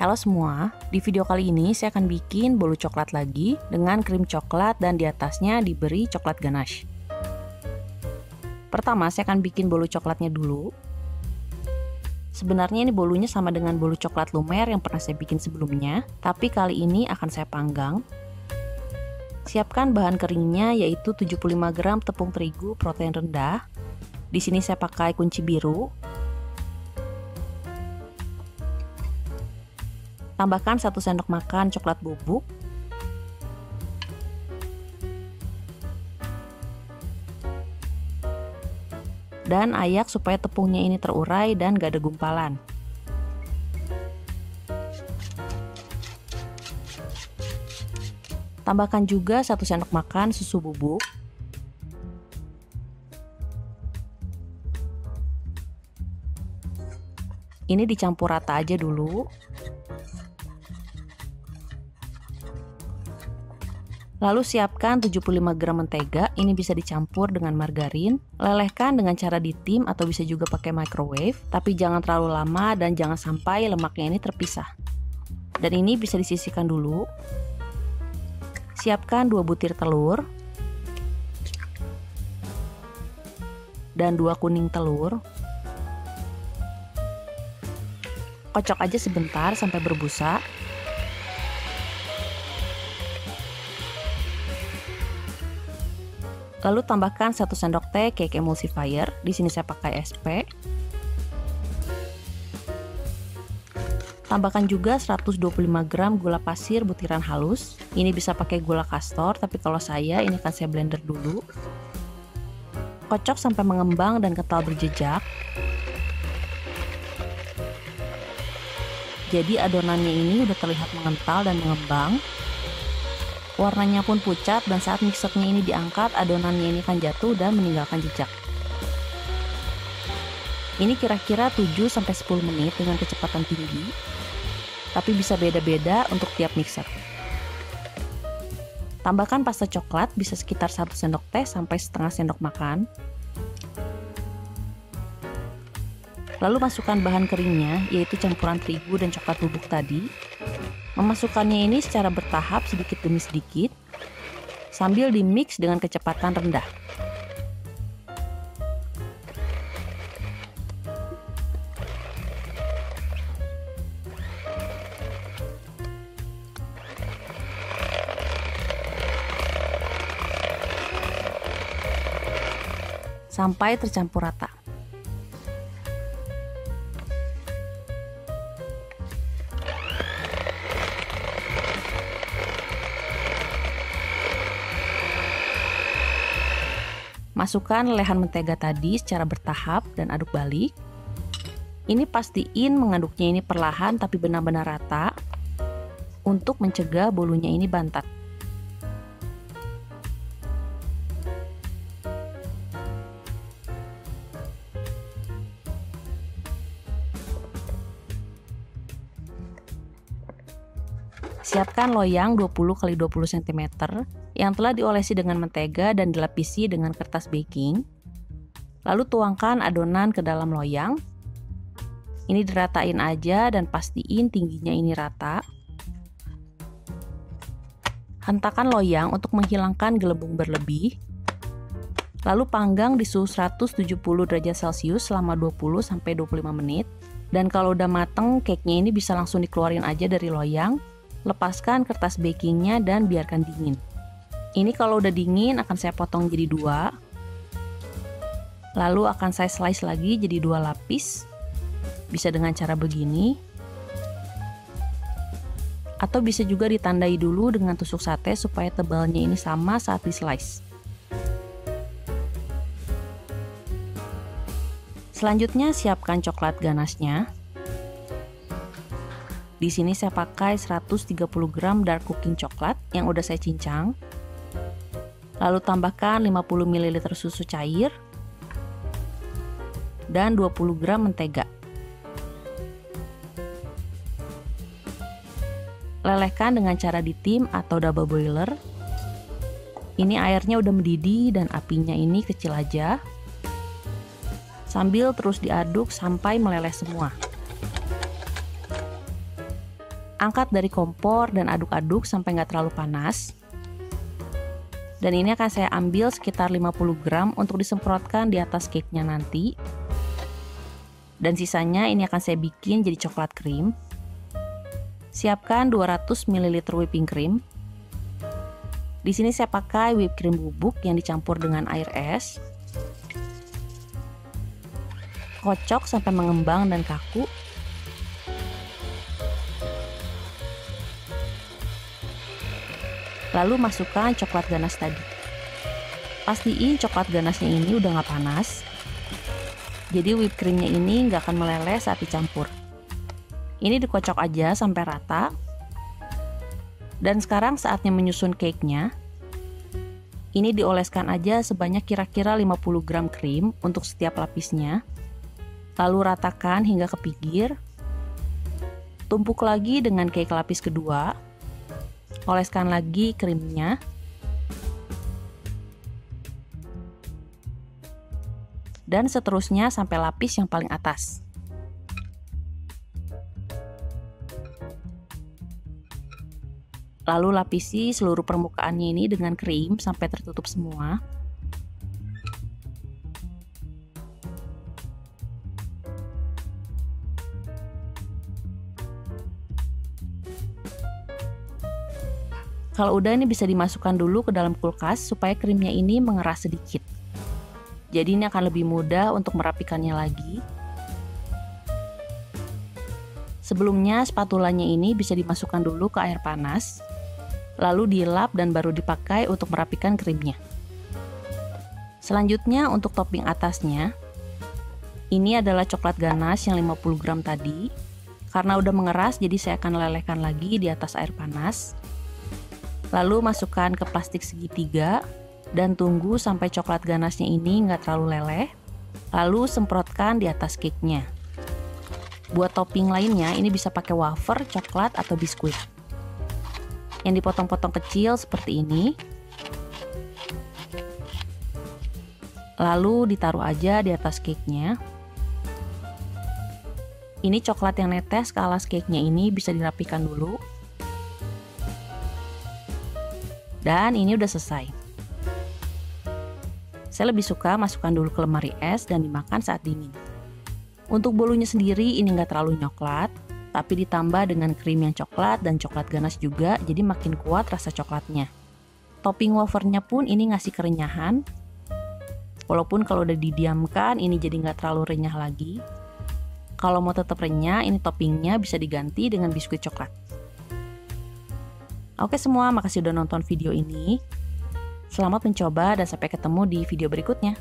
Halo semua, di video kali ini saya akan bikin bolu coklat lagi dengan krim coklat dan di atasnya diberi coklat ganache. Pertama saya akan bikin bolu coklatnya dulu. Sebenarnya ini bolunya sama dengan bolu coklat lumer yang pernah saya bikin sebelumnya, tapi kali ini akan saya panggang. Siapkan bahan keringnya yaitu 75 gram tepung terigu protein rendah. Di sini saya pakai kunci biru. Tambahkan 1 sendok makan coklat bubuk. Dan ayak supaya tepungnya ini terurai dan gak ada gumpalan. Tambahkan juga 1 sendok makan susu bubuk. Ini dicampur rata aja dulu. Lalu siapkan 75 gram mentega, ini bisa dicampur dengan margarin. Lelehkan dengan cara ditim atau bisa juga pakai microwave, tapi jangan terlalu lama dan jangan sampai lemaknya ini terpisah. Dan ini bisa disisihkan dulu. Siapkan 2 butir telur dan 2 kuning telur. Kocok aja sebentar sampai berbusa. Lalu tambahkan 1 sendok teh cake emulsifier. Di sini saya pakai SP. Tambahkan juga 125 gram gula pasir butiran halus. Ini bisa pakai gula kastor, tapi kalau saya ini akan saya blender dulu. Kocok sampai mengembang dan kental berjejak. Jadi adonannya ini udah terlihat mengental dan mengembang. Warnanya pun pucat dan saat mixernya ini diangkat, adonannya ini akan jatuh dan meninggalkan jejak. Ini kira-kira 7-10 menit dengan kecepatan tinggi, tapi bisa beda-beda untuk tiap mixer. Tambahkan pasta coklat, bisa sekitar 1 sendok teh sampai setengah sendok makan. Lalu masukkan bahan keringnya, yaitu campuran terigu dan coklat bubuk tadi. Memasukkannya ini secara bertahap sedikit demi sedikit, sambil dimix dengan kecepatan rendah. Sampai tercampur rata. Masukkan lelehan mentega tadi secara bertahap dan aduk balik. Ini pastiin mengaduknya ini perlahan tapi benar-benar rata untuk mencegah bolunya ini bantat. Siapkan loyang 20 x 20 cm yang telah diolesi dengan mentega dan dilapisi dengan kertas baking. Lalu tuangkan adonan ke dalam loyang. Ini diratain aja dan pastiin tingginya ini rata. Hentakan loyang untuk menghilangkan gelembung berlebih. Lalu panggang di suhu 170 derajat Celcius selama 20-25 menit. Dan kalau udah mateng, cake-nya ini bisa langsung dikeluarin aja dari loyang. Lepaskan kertas bakingnya dan biarkan dingin. Ini kalau udah dingin akan saya potong jadi 2. Lalu akan saya slice lagi jadi 2 lapis. Bisa dengan cara begini. Atau bisa juga ditandai dulu dengan tusuk sate supaya tebalnya ini sama saat di slice. Selanjutnya siapkan coklat ganache-nya. Di sini saya pakai 130 gram dark cooking coklat yang udah saya cincang. Lalu tambahkan 50 ml susu cair dan 20 gram mentega. Lelehkan dengan cara ditim atau double boiler. Ini airnya udah mendidih dan apinya ini kecil aja. Sambil terus diaduk sampai meleleh semua. Angkat dari kompor dan aduk-aduk sampai nggak terlalu panas. Dan ini akan saya ambil sekitar 50 gram untuk disemprotkan di atas cake-nya nanti. Dan sisanya ini akan saya bikin jadi coklat krim. Siapkan 200 ml whipping cream. Di sini saya pakai whipped cream bubuk yang dicampur dengan air es. Kocok sampai mengembang dan kaku. Lalu masukkan coklat ganas tadi. Pastiin coklat ganasnya ini udah nggak panas. Jadi whipped creamnya ini nggak akan meleleh saat dicampur. Ini dikocok aja sampai rata. Dan sekarang saatnya menyusun cake-nya. Ini dioleskan aja sebanyak kira-kira 50 gram krim untuk setiap lapisnya. Lalu ratakan hingga ke pinggir. Tumpuk lagi dengan cake lapis kedua. Oleskan lagi krimnya. Dan seterusnya sampai lapis yang paling atas. Lalu lapisi seluruh permukaannya ini dengan krim sampai tertutup semua. Kalau udah ini bisa dimasukkan dulu ke dalam kulkas supaya krimnya ini mengeras sedikit. Jadi ini akan lebih mudah untuk merapikannya lagi. Sebelumnya spatulanya ini bisa dimasukkan dulu ke air panas, lalu dilap dan baru dipakai untuk merapikan krimnya. Selanjutnya untuk topping atasnya, ini adalah coklat ganas yang 50 gram tadi. Karena udah mengeras jadi saya akan lelehkan lagi di atas air panas. Lalu masukkan ke plastik segitiga dan tunggu sampai coklat ganasnya ini nggak terlalu leleh. Lalu semprotkan di atas cake-nya. Buat topping lainnya ini bisa pakai wafer, coklat, atau biskuit. Yang dipotong-potong kecil seperti ini. Lalu ditaruh aja di atas cake-nya. Ini coklat yang netes ke alas cake-nya ini bisa dirapikan dulu. Dan ini udah selesai. Saya lebih suka masukkan dulu ke lemari es dan dimakan saat dingin. Untuk bolunya sendiri ini nggak terlalu nyoklat, tapi ditambah dengan krim yang coklat dan coklat ganas juga, jadi makin kuat rasa coklatnya. Topping wafernya pun ini ngasih kerenyahan. Walaupun kalau udah didiamkan ini jadi nggak terlalu renyah lagi. Kalau mau tetap renyah, ini toppingnya bisa diganti dengan biskuit coklat. Oke semua, makasih udah nonton video ini. Selamat mencoba dan sampai ketemu di video berikutnya.